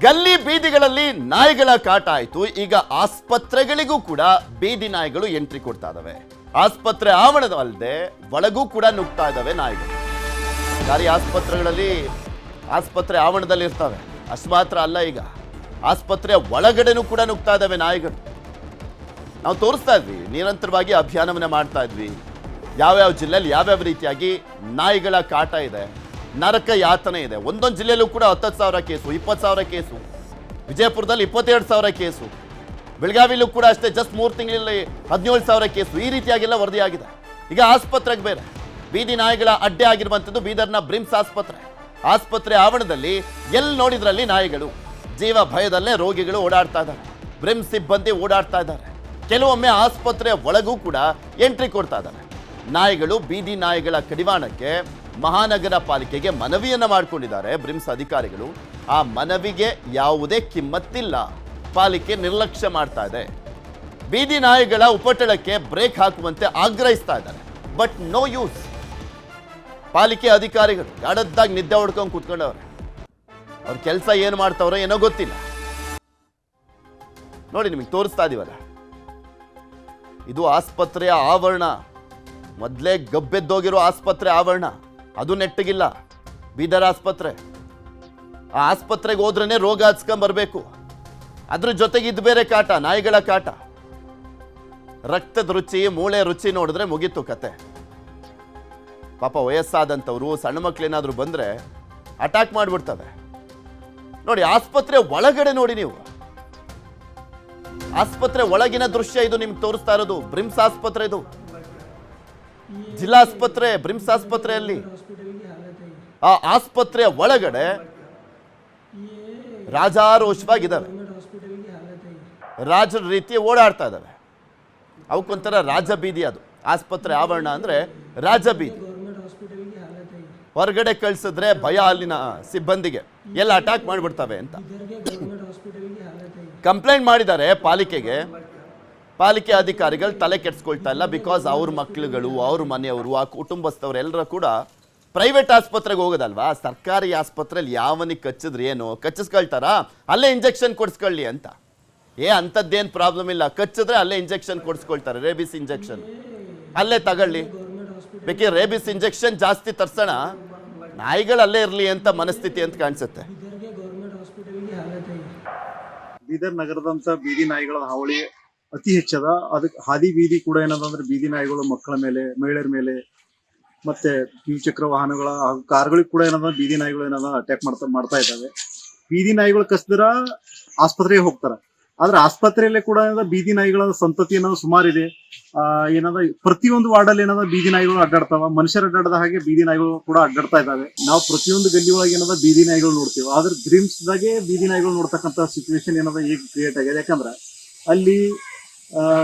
ಗಲ್ಲಿ ಬೀದಿಗಳಲ್ಲಿ ನಾಯಿಗಳ ಕಾಟ ಆಯ್ತು. ಈಗ ಆಸ್ಪತ್ರೆಗಳಿಗೂ ಕೂಡ ಬೀದಿ ನಾಯಿಗಳು ಎಂಟ್ರಿ ಕೊಡ್ತಾ ಇದಾವೆ. ಆಸ್ಪತ್ರೆ ಆವರಣದಲ್ಲದೆ ಒಳಗೂ ಕೂಡ ನುಗ್ತಾ ಇದಾವೆ ನಾಯಿಗಳು. ಸರ್ಕಾರಿ ಆಸ್ಪತ್ರೆಗಳಲ್ಲಿ ಆಸ್ಪತ್ರೆ ಆವರಣದಲ್ಲಿ ಇರ್ತವೆ. ಅಷ್ಟು ಮಾತ್ರ ಅಲ್ಲ, ಈಗ ಆಸ್ಪತ್ರೆಯ ಒಳಗಡೆನೂ ಕೂಡ ನುಗ್ತಾ ಇದಾವೆ ನಾಯಿಗಳು. ನಾವು ತೋರಿಸ್ತಾ ಇದ್ವಿ, ನಿರಂತರವಾಗಿ ಅಭಿಯಾನವನ್ನ ಮಾಡ್ತಾ ಇದ್ವಿ. ಯಾವ್ಯಾವ ಜಿಲ್ಲೆಯಲ್ಲಿ ಯಾವ್ಯಾವ ರೀತಿಯಾಗಿ ನಾಯಿಗಳ ಕಾಟ ಇದೆ, ನರಕ ಯಾತನೆ ಇದೆ. ಒಂದೊಂದು ಜಿಲ್ಲೆಯಲ್ಲೂ ಕೂಡ 10,000 ಕೇಸು, 20,000 ಕೇಸು, ವಿಜಯಪುರದಲ್ಲಿ 22,000 ಕೇಸು, ಬೆಳಗಾವಿಲೂ ಕೂಡ ಅಷ್ಟೇ ಜಸ್ಟ್ 3 ತಿಂಗಳಲ್ಲಿ 17,000 ಕೇಸು. ಈ ರೀತಿಯಾಗೆಲ್ಲ ವರದಿಯಾಗಿದೆ. ಈಗ ಆಸ್ಪತ್ರೆಗೆ ಬೇರೆ ಬೀದಿ ನಾಯಿಗಳ ಅಡ್ಡೆ ಆಗಿರುವಂಥದ್ದು ಬೀದರ್ನ ಬ್ರಿಮ್ಸ್ ಆಸ್ಪತ್ರೆ ಆವರಣದಲ್ಲಿ ಎಲ್ಲಿ ನೋಡಿದ್ರಲ್ಲಿ ನಾಯಿಗಳು. ಜೀವ ಭಯದಲ್ಲೇ ರೋಗಿಗಳು ಓಡಾಡ್ತಾ ಇದ್ದಾರೆ, ಬ್ರಿಮ್ಸ್ ಸಿಬ್ಬಂದಿ ಓಡಾಡ್ತಾ ಇದ್ದಾರೆ. ಕೆಲವೊಮ್ಮೆ ಆಸ್ಪತ್ರೆಯ ಒಳಗೂ ಕೂಡ ಎಂಟ್ರಿ ಕೊಡ್ತಾ ಇದ್ದಾರೆ ನಾಯಿಗಳು. ಬೀದಿ ನಾಯಿಗಳ ಕಡಿವಾಣಕ್ಕೆ ಮಹಾನಗರ ಪಾಲಿಕೆಗೆ ಮನವಿಯನ್ನ ಮಾಡಿಕೊಂಡಿದ್ದಾರೆ ಬ್ರಿಮ್ಸ್ ಅಧಿಕಾರಿಗಳು. ಆ ಮನವಿಗೆ ಯಾವುದೇ ಕಿಮ್ಮತ್ತಿಲ್ಲ, ಪಾಲಿಕೆ ನಿರ್ಲಕ್ಷ್ಯ ಮಾಡ್ತಾ ಇದೆ. ಬೀದಿ ನಾಯಿಗಳ ಉಪಟಳಕ್ಕೆ ಬ್ರೇಕ್ ಹಾಕುವಂತೆ ಆಗ್ರಹಿಸ್ತಾ ಇದ್ದಾರೆ. But no use. ಪಾಲಿಕೆ ಅಧಿಕಾರಿಗಳು ಗಾಢದ್ದಾಗಿ ನಿದ್ದೆ ಹೊಡ್ಕೊಂಡು ಕೂತ್ಕೊಂಡವ್ರೆ. ಅವ್ರ ಕೆಲಸ ಏನು ಮಾಡ್ತಾವ್ರೋ ಏನೋ ಗೊತ್ತಿಲ್ಲ. ನೋಡಿ, ನಿಮಗೆ ತೋರಿಸ್ತಾ ಇದೀವಲ್ಲ, ಇದು ಆಸ್ಪತ್ರೆಯ ಆವರಣ. ಮೊದಲೇ ಗಬ್ಬೆದ್ದೋಗಿರೋ ಆಸ್ಪತ್ರೆ ಆವರಣ, ಅದು ನೆಟ್ಟಗಿಲ್ಲ. ಬೀದರ್ ಆಸ್ಪತ್ರೆ. ಆ ಆಸ್ಪತ್ರೆಗೆ ಹೋದ್ರೇ ರೋಗ ಹಚ್ಕೊಂಡ್ಬರ್ಬೇಕು. ಅದ್ರ ಜೊತೆಗೆ ಇದು ಬೇರೆ ಕಾಟ, ನಾಯಿಗಳ ಕಾಟ. ರಕ್ತದ ರುಚಿ, ಮೂಳೆ ರುಚಿ ನೋಡಿದ್ರೆ ಮುಗೀತು ಕತೆ. ಪಾಪ ವಯಸ್ಸಾದಂಥವ್ರು, ಸಣ್ಣ ಮಕ್ಳೇನಾದ್ರೂ ಬಂದ್ರೆ ಅಟ್ಯಾಕ್ ಮಾಡಿಬಿಡ್ತವೆ. ನೋಡಿ, ಆಸ್ಪತ್ರೆ ಒಳಗಡೆ ನೋಡಿ ನೀವು. ಆಸ್ಪತ್ರೆ ಒಳಗಿನ ದೃಶ್ಯ ಇದು ನಿಮ್ಗೆ ತೋರಿಸ್ತಾ ಇರೋದು. ಬ್ರಿಮ್ಸ್ ಆಸ್ಪತ್ರೆ ಇದು, ಜಿಲ್ಲಾ ಆಸ್ಪತ್ರೆ. ಬ್ರಿಮ್ಸ್ ಆಸ್ಪತ್ರೆಯಲ್ಲಿ ಆ ಆಸ್ಪತ್ರೆಯ ಒಳಗಡೆ ರಾಜಾರೋಷವಾಗಿದ್ದಾವೆ. ರಾಜರ ರೀತಿ ಓಡಾಡ್ತಾ ಇದ್ದಾವೆ. ಅವಕ್ಕೊಂಥರ ರಾಜ ಬೀದಿ. ಅದು ಆಸ್ಪತ್ರೆ ಆವರಣ ಅಂದ್ರೆ ರಾಜ ಬೀದಿ. ಹೊರಗಡೆ ಕಳಿಸಿದ್ರೆ ಭಯ ಅಲ್ಲಿನ ಸಿಬ್ಬಂದಿಗೆ, ಎಲ್ಲ ಅಟ್ಯಾಕ್ ಮಾಡಿಬಿಡ್ತವೆ ಅಂತ ಕಂಪ್ಲೇಂಟ್ ಮಾಡಿದ್ದಾರೆ ಪಾಲಿಕೆಗೆ. ಪಾಲಿಕೆ ಅಧಿಕಾರಿಗಳು ತಲೆ ಕೆಡಿಸ್ಕೊಳ್ತಾ ಇಲ್ಲ. ಬಿಕಾಸ್ ಅವ್ರ ಮಕ್ಳುಗಳು, ಅವ್ರ ಮನೆಯವರು, ಆ ಕುಟುಂಬಸ್ಥವ್ರು ಎಲ್ಲರೂ ಕೂಡ ಪ್ರೈವೇಟ್ ಆಸ್ಪತ್ರೆಗೆ ಹೋಗೋದಲ್ವಾ. ಸರ್ಕಾರಿ ಆಸ್ಪತ್ರೆಯಲ್ಲಿ ಯಾವನಿಗೆ ಕಚ್ಚಿದ್ರೆ ಏನು, ಕಚ್ಚಿಸ್ಕೊಳ್ತಾರಾ? ಅಲ್ಲೇ ಇಂಜೆಕ್ಷನ್ ಕೊಡಿಸ್ಕೊಳ್ಳಿ ಅಂತ. ಅಂಥದ್ದೇನು ಪ್ರಾಬ್ಲಮ್ ಇಲ್ಲ. ಕಚ್ಚಿದ್ರೆ ಅಲ್ಲೇ ಇಂಜೆಕ್ಷನ್ ಕೊಡಿಸ್ಕೊಳ್ತಾರೆ, ರೇಬಿಸ್ ಇಂಜೆಕ್ಷನ್ ಅಲ್ಲೇ ತಗೊಳ್ಳಿ. ಬೇಕೇ ರೇಬಿಸ್ ಇಂಜೆಕ್ಷನ್ ಜಾಸ್ತಿ ತರ್ಸೋಣ, ನಾಯಿಗಳು ಅಲ್ಲೇ ಇರಲಿ ಅಂತ ಮನಸ್ಥಿತಿ ಅಂತ ಕಾಣಿಸುತ್ತೆ. ಬೀದರ್ ನಗರದಂತ ಬೀದಿ ನಾಯಿಗಳ ಹಾವಳಿ ಅತಿ ಹೆಚ್ಚದ. ಅದಕ್ಕೆ ಹಾದಿ ಬೀದಿ ಕೂಡ ಏನದಂದ್ರೆ ಬೀದಿ ನಾಯಿಗಳು ಮಕ್ಕಳ ಮೇಲೆ, ಮಹಿಳೆಯರ ಮೇಲೆ, ಮತ್ತೆ ದ್ವಿಚಕ್ರ ವಾಹನಗಳ ಹಾಗೂ ಕಾರ್ಗಳಿಗೆ ಕೂಡ ಏನದ ಬೀದಿ ನಾಯಿಗಳು ಏನದ ಅಟ್ಯಾಕ್ ಮಾಡ್ತಾ ಇದ್ದಾವೆ. ಬೀದಿ ನಾಯಿಗಳು ಕಸಿದ್ರ ಆಸ್ಪತ್ರೆಗೆ ಹೋಗ್ತಾರ. ಆದ್ರೆ ಆಸ್ಪತ್ರೆಯಲ್ಲೇ ಕೂಡ ಏನದ ಬೀದಿ ನಾಯಿಗಳ ಸಂತತಿ ಏನದ ಸುಮಾರಿದೆ. ಏನದ ಪ್ರತಿಯೊಂದು ವಾರ್ಡಲ್ಲಿ ಏನದ ಬೀದಿ ನಾಯಿಗಳು ಅಡ್ಡಾಡ್ತಾವ. ಮನುಷ್ಯರು ಅಡ್ಡಾಡದ ಹಾಗೆ ಬೀದಿ ನಾಯಿಗಳು ಕೂಡ ಅಡ್ಡಾಡ್ತಾ ಇದ್ದಾವೆ. ನಾವು ಪ್ರತಿಯೊಂದು ಗಲ್ಲಿ ಒಳಗೆ ಏನದ ಬೀದಿ ನಾಯಿಗಳು ನೋಡ್ತೀವಿ. ಆದ್ರೆ ಬ್ರಿಮ್ಸ್ ದಾಗೆ ಬೀದಿ ನಾಯಿಗಳು ನೋಡ್ತಕ್ಕಂಥ ಸಿಚುವೇಶನ್ ಏನದ ಈಗ ಕ್ರಿಯೇಟ್ ಆಗಿದೆ. ಯಾಕಂದ್ರೆ ಅಲ್ಲಿ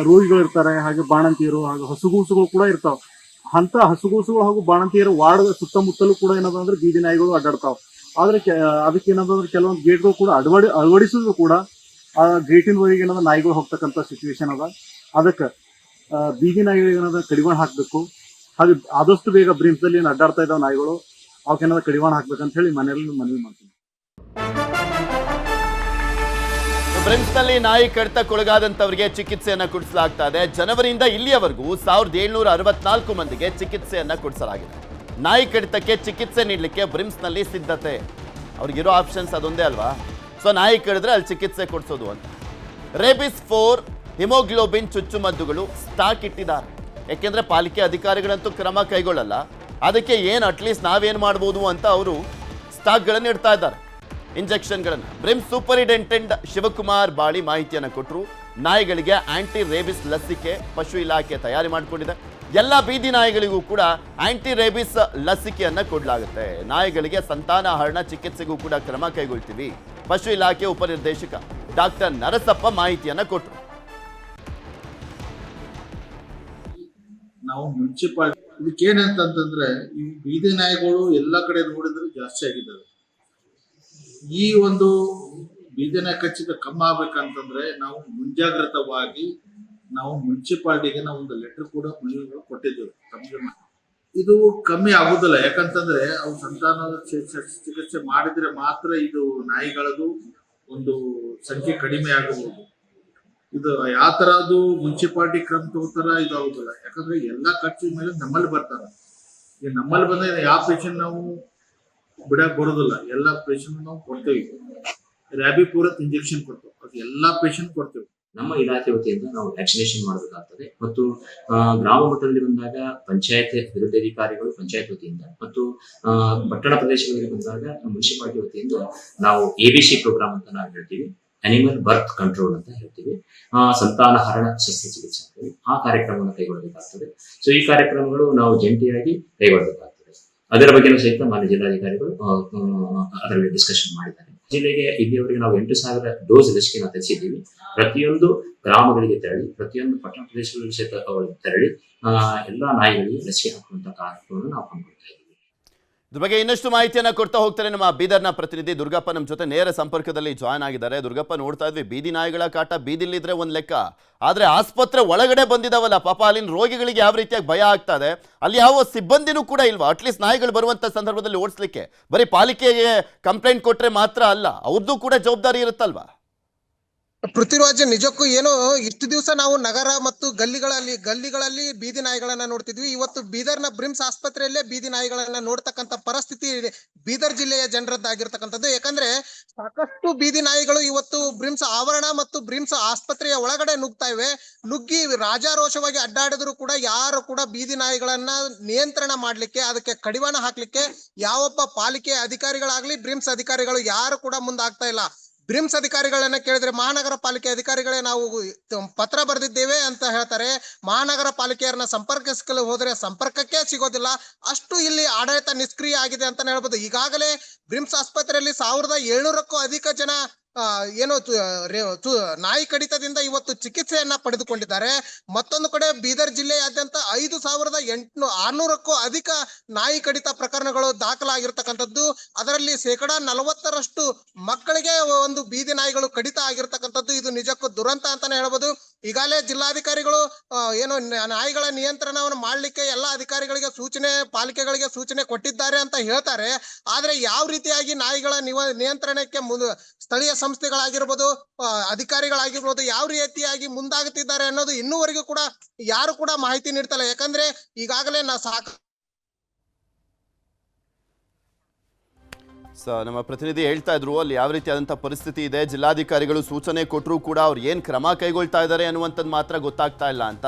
ರೋಗಿಗಳು ಇರ್ತಾರೆ, ಹಾಗೆ ಬಾಣಂತಿಯರು ಹಾಗೂ ಹಸುಗೂಸುಗಳು ಕೂಡ ಇರ್ತಾವ. ಅಂತ ಹಸುಗೂಸುಗಳು ಹಾಗೂ ಬಾಣಂತಿಯರು ವಾರ್ಡ್ ಸುತ್ತಮುತ್ತಲೂ ಕೂಡ ಏನದ ಅಂದ್ರೆ ಬೀದಿ ನಾಯಿಗಳು ಅಡ್ಡಾಡ್ತಾವ. ಆದ್ರೆ ಅದಕ್ಕೆ ಏನದಂದ್ರೆ ಕೆಲವೊಂದು ಗೇಟ್ಗಳು ಕೂಡ ಅಳವಡಿಸಿದ್ರು ಕೂಡ ಆ ಗೇಟಿನ ವರೆಗೆ ಏನದ ನಾಯಿಗಳು ಹೋಗ್ತಕ್ಕಂಥ ಸಿಚುವೇಶನ್ ಅದ. ಅದಕ್ಕೆ ಬೀದಿ ನಾಯಿಗಳಿಗೆ ಏನದ ಕಡಿವಾಣ ಹಾಕ್ಬೇಕು. ಹಾಗೆ ಆದಷ್ಟು ಬೇಗ ಬ್ರಿಮ್ಸ್ ಅಲ್ಲಿ ಏನು ಅಡ್ಡಾಡ್ತಾ ಇದ್ದಾವ ನಾಯಿಗಳು, ಅವಕ್ಕೇನಾದ ಕಡಿವಾಣ ಹಾಕ್ಬೇಕಂತ ಹೇಳಿ ಮನೆಯಲ್ಲಿ ಮನವಿ ಮಾಡ್ತೀನಿ. ಬ್ರಿಮ್ಸ್ನಲ್ಲಿ ನಾಯಿ ಕಡಿತಕ್ಕೊಳಗಾದಂಥವರಿಗೆ ಚಿಕಿತ್ಸೆಯನ್ನ ಕೊಡಿಸಲಾಗ್ತಾ ಇದೆ. ಜನವರಿಯಿಂದ ಇಲ್ಲಿಯವರೆಗೂ 1764 ಮಂದಿಗೆ ಚಿಕಿತ್ಸೆಯನ್ನ ಕೊಡಿಸಲಾಗಿದೆ. ನಾಯಿ ಕಡಿತಕ್ಕೆ ಚಿಕಿತ್ಸೆ ನೀಡಲಿಕ್ಕೆ ಬ್ರಿಮ್ಸ್ನಲ್ಲಿ ಸಿದ್ಧತೆ. ಅವ್ರಿಗಿರೋ ಆಪ್ಷನ್ಸ್ ಅದೊಂದೇ ಅಲ್ವಾ. ಸೊ ನಾಯಿ ಕಡಿದ್ರೆ ಅಲ್ಲಿ ಚಿಕಿತ್ಸೆ ಕೊಡಿಸೋದು ಅಂತ. ರೇಬಿಸ್ 4 ಹಿಮೋಗ್ಲೋಬಿನ್ ಚುಚ್ಚುಮದ್ದುಗಳು ಸ್ಟಾಕ್ ಇಟ್ಟಿದ್ದಾರೆ. ಯಾಕೆಂದ್ರೆ ಪಾಲಿಕೆ ಅಧಿಕಾರಿಗಳಂತೂ ಕ್ರಮ ಕೈಗೊಳ್ಳಲ್ಲ. ಅದಕ್ಕೆ ಏನು ಅಟ್ಲೀಸ್ಟ್ ನಾವೇನು ಮಾಡ್ಬೋದು ಅಂತ ಅವರು ಸ್ಟಾಕ್ಗಳನ್ನು ಇಡ್ತಾ ಇದ್ದಾರೆ, ಇಂಜೆಕ್ಷನ್ಗಳನ್ನು. ಬ್ರಿಮ್ಸ್ ಸೂಪರಿಂಟೆಂಡೆಂಟ್ ಶಿವಕುಮಾರ್ ಬಾಳಿ ಮಾಹಿತಿಯನ್ನು ಕೊಟ್ಟರು. ನಾಯಿಗಳಿಗೆ ಆಂಟಿ ರೇಬಿಸ್ ಲಸಿಕೆ ಪಶು ಇಲಾಖೆ ತಯಾರಿ ಮಾಡಿಕೊಂಡಿದೆ. ಎಲ್ಲ ಬೀದಿ ನಾಯಿಗಳಿಗೂ ಕೂಡ ಆಂಟಿ ರೇಬಿಸ್ ಲಸಿಕೆಯನ್ನು ಕೊಡಲಾಗುತ್ತೆ. ನಾಯಿಗಳಿಗೆ ಸಂತಾನಹರಣ ಚಿಕಿತ್ಸೆಗೂ ಕೂಡ ಕ್ರಮ ಕೈಗೊಳ್ತೀವಿ. ಪಶು ಇಲಾಖೆ ಉಪನಿರ್ದೇಶಕ ಡಾಕ್ಟರ್ ನರಸಪ್ಪ ಮಾಹಿತಿಯನ್ನು ಕೊಟ್ಟರು. ನಾವು ಮುನ್ಸಿಪಾಲಿಟಿ ಇದಕ್ಕೇನಂತಂದ್ರೆ ಈ ಬೀದಿ ನಾಯಿಗಳು ಎಲ್ಲ ಕಡೆ ನೋಡಿದ್ರೆ ಜಾಸ್ತಿ ಆಗಿದ್ದಾವೆ. ಈ ಒಂದು ಬೀದಿ ನಾಯಿ ಕಚ್ಚಿದ ಕಮ್ಮಿ ಆಗ್ಬೇಕಂತಂದ್ರೆ ನಾವು ಮುಂಜಾಗ್ರತವಾಗಿ ನಾವು ಮುನ್ಸಿಪಾಲಿಟಿಗೆ ನಾವು ಒಂದು ಲೆಟರ್ ಕೂಡ ಮನವಿಗಳು ಕೊಟ್ಟಿದ್ದೇವೆ. ಇದು ಕಮ್ಮಿ ಆಗುದಿಲ್ಲ. ಯಾಕಂತಂದ್ರೆ ಅವು ಸಂತಾನ ಚಿಕಿತ್ಸೆ ಮಾಡಿದ್ರೆ ಮಾತ್ರ ಇದು ನಾಯಿಗಳದು ಒಂದು ಸಂಖ್ಯೆ ಕಡಿಮೆ ಆಗಬಹುದು. ಇದು ಯಾವ ತರ ಅದು ಮುನ್ಸಿಪಾಲಿಟಿ ಕ್ರಮ ತಗೋತಾರ ಇದು ಆಗುದಿಲ್ಲ. ಯಾಕಂದ್ರೆ ಎಲ್ಲಾ ಖರ್ಚಿನ ಮೇಲೆ ನಮ್ಮಲ್ಲಿ ಬರ್ತಾರ. ಈಗ ನಮ್ಮಲ್ಲಿ ಬಂದ್ರೆ ಯಾವ ಪೇಷಂಟ್ ನಾವು ಬಿಡಕ್ ಬರೋದಿಲ್ಲ. ಎಲ್ಲಾ ಪೇಷಂಟ್ ನಾವು ಕೊಡ್ತೇವೆ. ರ್ಯಾಬಿ ಪೂರತ್ ಇಂಜೆಕ್ಷನ್ ಕೊಡ್ತೇವೆ, ಅದು ಎಲ್ಲಾ ಪೇಷಂಟ್ ಕೊಡ್ತೇವೆ. ನಮ್ಮ ಇಲಾಖೆ ವತಿಯಿಂದ ನಾವು ವ್ಯಾಕ್ಸಿನೇಷನ್ ಮಾಡಬೇಕಾಗ್ತದೆ ಮತ್ತು ಗ್ರಾಮ ಮಟ್ಟದಲ್ಲಿ ಬಂದಾಗ ಪಂಚಾಯತ್ ಅಧಿಕಾರಿಗಳು ಪಂಚಾಯತ್ ವತಿಯಿಂದ ಮತ್ತು ಪಟ್ಟಣ ಪ್ರದೇಶಗಳಿಗೆ ಬಂದಾಗ ಮುನ್ಸಿಪಾಲಿಟಿ ವತಿಯಿಂದ ನಾವು ABC ಪ್ರೋಗ್ರಾಮ್ ಅಂತ ನಾವು ಹೇಳ್ತೀವಿ, ಅನಿಮಲ್ ಬರ್ತ್ ಕಂಟ್ರೋಲ್ ಅಂತ ಹೇಳ್ತೀವಿ, ಸಂತಾನಹರಣ ಶಸ್ತ್ರಚಿಕಿತ್ಸೆ ಅಂತೇಳಿ ಆ ಕಾರ್ಯಕ್ರಮವನ್ನು ಕೈಗೊಳ್ಳಬೇಕಾಗ್ತದೆ. ಸೊ ಈ ಕಾರ್ಯಕ್ರಮಗಳು ನಾವು ಜಂಟಿಯಾಗಿ ಕೈಗೊಳ್ಳಬೇಕಾಗ್ತದೆ. ಅದರ ಬಗ್ಗೆನೂ ಸಹಿತ ಮಾನ್ಯ ಜಿಲ್ಲಾಧಿಕಾರಿಗಳು ಅದರಲ್ಲಿ ಡಿಸ್ಕಷನ್ ಮಾಡಿದ್ದಾರೆ. ಜಿಲ್ಲೆಗೆ ಇಲ್ಲಿಯವರೆಗೆ ನಾವು 8,000 ಡೋಸ್ ಲಸಿಕೆಯನ್ನು ತರಿಸಿದ್ದೀವಿ. ಪ್ರತಿಯೊಂದು ಗ್ರಾಮಗಳಿಗೆ ತೆರಳಿ, ಪ್ರತಿಯೊಂದು ಪಟ್ಟಣ ಪ್ರದೇಶಗಳಿಗೆ ಸಹಿತ ತೆರಳಿ ಎಲ್ಲಾ ನಾಯಿಗಳಿಗೆ ಲಸಿಕೆ ಹಾಕುವಂತ ಕಾರ್ಯಕ್ರಮವನ್ನು ನಾವು ಹಮ್ಮಿಕೊಳ್ತಾ ಇದ್ದೀವಿ. ಇದ್ರ ಬಗ್ಗೆ ಇನ್ನಷ್ಟು ಮಾಹಿತಿಯನ್ನ ಕೊಡ್ತಾ ಹೋಗ್ತಾರೆ ನಮ್ಮ ಬೀದರ್ನ ಪ್ರತಿನಿಧಿ ದುರ್ಗಪ್ಪ ನಮ್ಮ ಜೊತೆ ನೇರ ಸಂಪರ್ಕದಲ್ಲಿ ಜಾಯ್ನ್ ಆಗಿದ್ದಾರೆ. ದುರ್ಗಪ್ಪ, ನೋಡ್ತಾ ಇದ್ವಿ ಬೀದಿ ನಾಯಿಗಳ ಕಾಟ ಬೀದಿಲಿದ್ರೆ ಒಂದ್ ಲೆಕ್ಕ, ಆದ್ರೆ ಆಸ್ಪತ್ರೆ ಒಳಗಡೆ ಬಂದಿದಾವಲ್ಲ ಪಾಪ, ಅಲ್ಲಿನ ರೋಗಿಗಳಿಗೆ ಯಾವ ರೀತಿಯಾಗಿ ಭಯ ಆಗ್ತಾ ಇದೆ, ಅಲ್ಲಿ ಯಾವ ಸಿಬ್ಬಂದಿನೂ ಕೂಡ ಇಲ್ವಾ? ಅಟ್ಲೀಸ್ಟ್ ನಾಯಿಗಳು ಬರುವಂತ ಸಂದರ್ಭದಲ್ಲಿ ಓಡಿಸ್ಲಿಕ್ಕೆ ಬರೀ ಪಾಲಿಕೆಗೆ ಕಂಪ್ಲೇಂಟ್ ಕೊಟ್ರೆ ಮಾತ್ರ ಅಲ್ಲ, ಅವ್ರದ್ದು ಕೂಡ ಜವಾಬ್ದಾರಿ ಇರುತ್ತಲ್ವಾ? ಪೃಥ್ವಿರಾಜ್, ನಿಜಕ್ಕೂ ಏನೋ ಇಷ್ಟು ದಿವಸ ನಾವು ನಗರ ಮತ್ತು ಗಲ್ಲಿಗಳಲ್ಲಿ ಬೀದಿ ನಾಯಿಗಳನ್ನ ನೋಡ್ತಿದ್ವಿ. ಇವತ್ತು ಬೀದರ್ನ ಬ್ರಿಮ್ಸ್ ಆಸ್ಪತ್ರೆಯಲ್ಲೇ ಬೀದಿ ನಾಯಿಗಳನ್ನ ನೋಡ್ತಕ್ಕಂಥ ಪರಿಸ್ಥಿತಿ ಬೀದರ್ ಜಿಲ್ಲೆಯ ಜನರದ್ದಾಗಿರ್ತಕ್ಕಂಥದ್ದು. ಯಾಕಂದ್ರೆ ಸಾಕಷ್ಟು ಬೀದಿ ನಾಯಿಗಳು ಇವತ್ತು ಬ್ರಿಮ್ಸ್ ಆವರಣ ಮತ್ತು ಬ್ರಿಮ್ಸ್ ಆಸ್ಪತ್ರೆಯ ಒಳಗಡೆ ನುಗ್ತಾ ಇವೆ. ನುಗ್ಗಿ ರಾಜಾರೋಷವಾಗಿ ಅಡ್ಡಾಡಿದ್ರು ಕೂಡ ಯಾರು ಕೂಡ ಬೀದಿ ನಾಯಿಗಳನ್ನ ನಿಯಂತ್ರಣ ಮಾಡ್ಲಿಕ್ಕೆ, ಅದಕ್ಕೆ ಕಡಿವಾಣ ಹಾಕ್ಲಿಕ್ಕೆ ಯಾವೊಬ್ಬ ಪಾಲಿಕೆ ಅಧಿಕಾರಿಗಳಾಗ್ಲಿ ಬ್ರಿಮ್ಸ್ ಅಧಿಕಾರಿಗಳು ಯಾರು ಕೂಡ ಮುಂದಾಗ್ತಾ ಇಲ್ಲ. ಬ್ರಿಮ್ಸ್ ಅಧಿಕಾರಿಗಳನ್ನ ಕೇಳಿದ್ರೆ ಮಹಾನಗರ ಪಾಲಿಕೆ ಅಧಿಕಾರಿಗಳೇ ನಾವು ಪತ್ರ ಬರೆದಿದ್ದೇವೆ ಅಂತ ಹೇಳ್ತಾರೆ. ಮಹಾನಗರ ಪಾಲಿಕೆಯನ್ನ ಸಂಪರ್ಕಿಸಲು ಹೋದ್ರೆ ಸಂಪರ್ಕಕ್ಕೆ ಸಿಗೋದಿಲ್ಲ. ಅಷ್ಟು ಇಲ್ಲಿ ಆಡಳಿತ ನಿಷ್ಕ್ರಿಯ ಆಗಿದೆ ಅಂತಾನೆ ಹೇಳ್ಬೋದು. ಈಗಾಗಲೇ ಬ್ರಿಮ್ಸ್ ಆಸ್ಪತ್ರೆಯಲ್ಲಿ 1,700ಕ್ಕೂ ಅಧಿಕ ಜನ ನಾಯಿ ಕಡಿತದಿಂದ ಇವತ್ತು ಚಿಕಿತ್ಸೆಯನ್ನ ಪಡೆದುಕೊಂಡಿದ್ದಾರೆ. ಮತ್ತೊಂದು ಕಡೆ ಬೀದರ್ ಜಿಲ್ಲೆಯಾದ್ಯಂತ 5,600ಕ್ಕೂ ಅಧಿಕ ನಾಯಿ ಕಡಿತ ಪ್ರಕರಣಗಳು ದಾಖಲಾಗಿರ್ತಕ್ಕಂಥದ್ದು. ಅದರಲ್ಲಿ 40% ಮಕ್ಕಳಿಗೆ ಒಂದು ಬೀದಿ ನಾಯಿಗಳು ಕಡಿತ ಆಗಿರ್ತಕ್ಕಂಥದ್ದು. ಇದು ನಿಜಕ್ಕೂ ದುರಂತ ಅಂತಾನೆ ಹೇಳ್ಬೋದು. ಈಗಾಗಲೇ ಜಿಲ್ಲಾಧಿಕಾರಿಗಳು ನಾಯಿಗಳ ನಿಯಂತ್ರಣವನ್ನು ಮಾಡ್ಲಿಕ್ಕೆ ಎಲ್ಲಾ ಅಧಿಕಾರಿಗಳಿಗೆ ಪಾಲಿಕೆಗಳಿಗೆ ಸೂಚನೆ ಕೊಟ್ಟಿದ್ದಾರೆ ಅಂತ ಹೇಳ್ತಾರೆ. ಆದ್ರೆ ಯಾವ ರೀತಿಯಾಗಿ ನಾಯಿಗಳ ನಿಯಂತ್ರಣಕ್ಕೆ ಸ್ಥಳೀಯ ಸಂಸ್ಥೆಗಳಾಗಿರ್ಬೋದು, ಅಧಿಕಾರಿಗಳಾಗಿರ್ಬೋದು ಯಾವ ರೀತಿಯಾಗಿ ಮುಂದಾಗುತ್ತಿದ್ದಾರೆ ಅನ್ನೋದು ಇನ್ನೂವರೆಗೂ ಕೂಡ ಯಾರು ಕೂಡ ಮಾಹಿತಿ ನೀಡ್ತಲ್ಲ. ಯಾಕಂದ್ರೆ ಈಗಾಗಲೇ ನಮ್ಮ ಪ್ರತಿನಿಧಿ ಹೇಳ್ತಾ ಇದ್ರು ಅಲ್ಲಿ ಯಾವ ರೀತಿಯಾದಂಥ ಪರಿಸ್ಥಿತಿ ಇದೆ, ಜಿಲ್ಲಾಧಿಕಾರಿಗಳು ಸೂಚನೆ ಕೊಟ್ಟರು ಕೂಡ ಅವ್ರು ಏನು ಕ್ರಮ ಕೈಗೊಳ್ತಾ ಇದ್ದಾರೆ ಅನ್ನುವಂಥದ್ದು ಮಾತ್ರ ಗೊತ್ತಾಗ್ತಾ ಇಲ್ಲ ಅಂತ.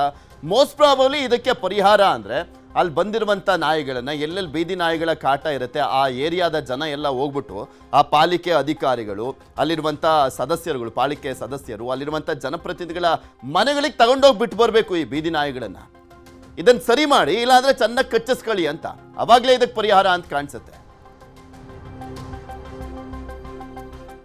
ಮೋಸ್ಟ್ ಪ್ರಾಬಬ್ಲಿ ಇದಕ್ಕೆ ಪರಿಹಾರ ಅಂದರೆ ಅಲ್ಲಿ ಬಂದಿರುವಂಥ ನಾಯಿಗಳನ್ನು, ಎಲ್ಲೆಲ್ಲಿ ಬೀದಿ ನಾಯಿಗಳ ಕಾಟ ಇರುತ್ತೆ ಆ ಏರಿಯಾದ ಜನ ಎಲ್ಲ ಹೋಗ್ಬಿಟ್ಟು ಆ ಪಾಲಿಕೆ ಅಧಿಕಾರಿಗಳು, ಅಲ್ಲಿರುವಂಥ ಸದಸ್ಯರುಗಳು, ಪಾಲಿಕೆ ಸದಸ್ಯರು, ಅಲ್ಲಿರುವಂಥ ಜನಪ್ರತಿನಿಧಿಗಳ ಮನೆಗಳಿಗೆ ತಗೊಂಡೋಗಿ ಬಿಟ್ಟು ಬರಬೇಕು ಈ ಬೀದಿ ನಾಯಿಗಳನ್ನು. ಇದನ್ನು ಸರಿ ಮಾಡಿ, ಇಲ್ಲಾಂದರೆ ಚೆನ್ನಾಗಿ ಕಚ್ಚಿಸ್ಕೊಳ್ಳಿ ಅಂತ. ಅವಾಗಲೇ ಇದಕ್ಕೆ ಪರಿಹಾರ ಅಂತ ಕಾಣಿಸುತ್ತೆ.